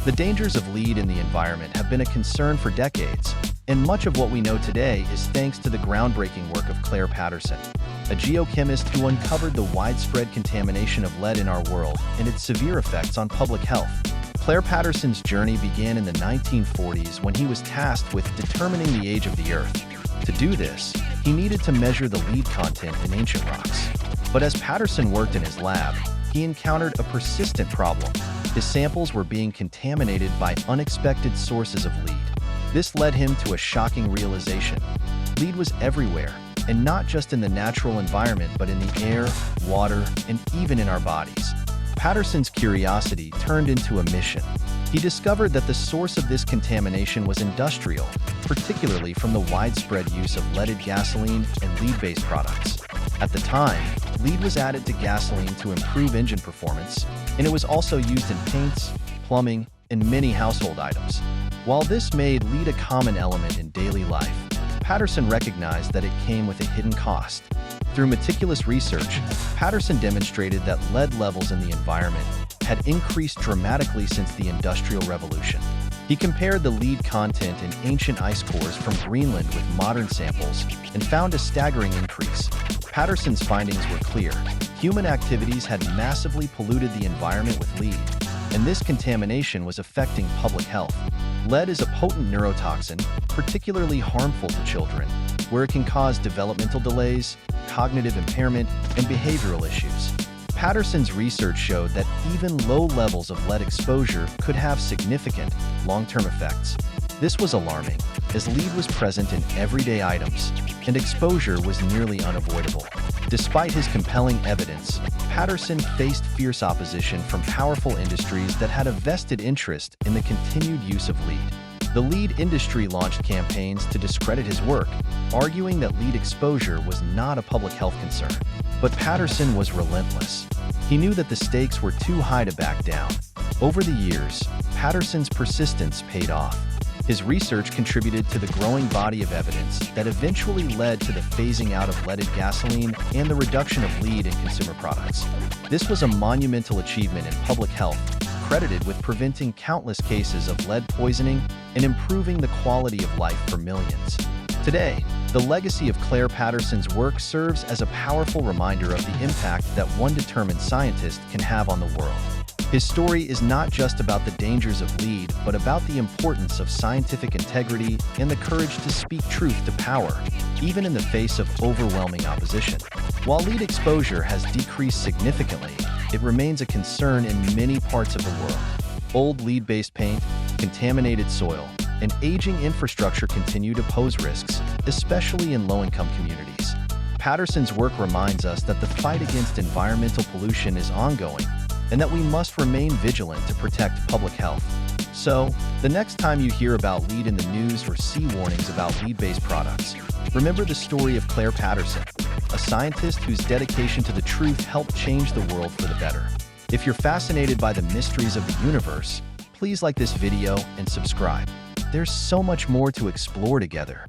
The dangers of lead in the environment have been a concern for decades, and much of what we know today is thanks to the groundbreaking work of Claire Patterson, a geochemist who uncovered the widespread contamination of lead in our world and its severe effects on public health. Claire Patterson's journey began in the 1940s when he was tasked with determining the age of the Earth. To do this, he needed to measure the lead content in ancient rocks. But as Patterson worked in his lab, he encountered a persistent problem. His samples were being contaminated by unexpected sources of lead. This led him to a shocking realization. Lead was everywhere, and not just in the natural environment, but in the air, water, and even in our bodies. Patterson's curiosity turned into a mission. He discovered that the source of this contamination was industrial, particularly from the widespread use of leaded gasoline and lead-based products. At the time, lead was added to gasoline to improve engine performance, and it was also used in paints, plumbing, and many household items. While this made lead a common element in daily life, Patterson recognized that it came with a hidden cost. Through meticulous research, Patterson demonstrated that lead levels in the environment had increased dramatically since the Industrial Revolution. He compared the lead content in ancient ice cores from Greenland with modern samples and found a staggering increase. Patterson's findings were clear. Human activities had massively polluted the environment with lead, and this contamination was affecting public health. Lead is a potent neurotoxin, particularly harmful to children, where it can cause developmental delays, cognitive impairment, and behavioral issues. Patterson's research showed that even low levels of lead exposure could have significant, long-term effects. This was alarming, as lead was present in everyday items, and exposure was nearly unavoidable. Despite his compelling evidence, Patterson faced fierce opposition from powerful industries that had a vested interest in the continued use of lead. The lead industry launched campaigns to discredit his work, arguing that lead exposure was not a public health concern. But Patterson was relentless. He knew that the stakes were too high to back down. Over the years, Patterson's persistence paid off. His research contributed to the growing body of evidence that eventually led to the phasing out of leaded gasoline and the reduction of lead in consumer products. This was a monumental achievement in public health, credited with preventing countless cases of lead poisoning and improving the quality of life for millions. Today, the legacy of Claire Patterson's work serves as a powerful reminder of the impact that one determined scientist can have on the world. His story is not just about the dangers of lead, but about the importance of scientific integrity and the courage to speak truth to power, even in the face of overwhelming opposition. While lead exposure has decreased significantly, it remains a concern in many parts of the world. Old lead-based paint, contaminated soil, and aging infrastructure continue to pose risks, especially in low-income communities. Patterson's work reminds us that the fight against environmental pollution is ongoing, and that we must remain vigilant to protect public health. So, the next time you hear about lead in the news or see warnings about lead-based products, remember the story of Claire Patterson, a scientist whose dedication to the truth helped change the world for the better. If you're fascinated by the mysteries of the universe, please like this video and subscribe. There's so much more to explore together.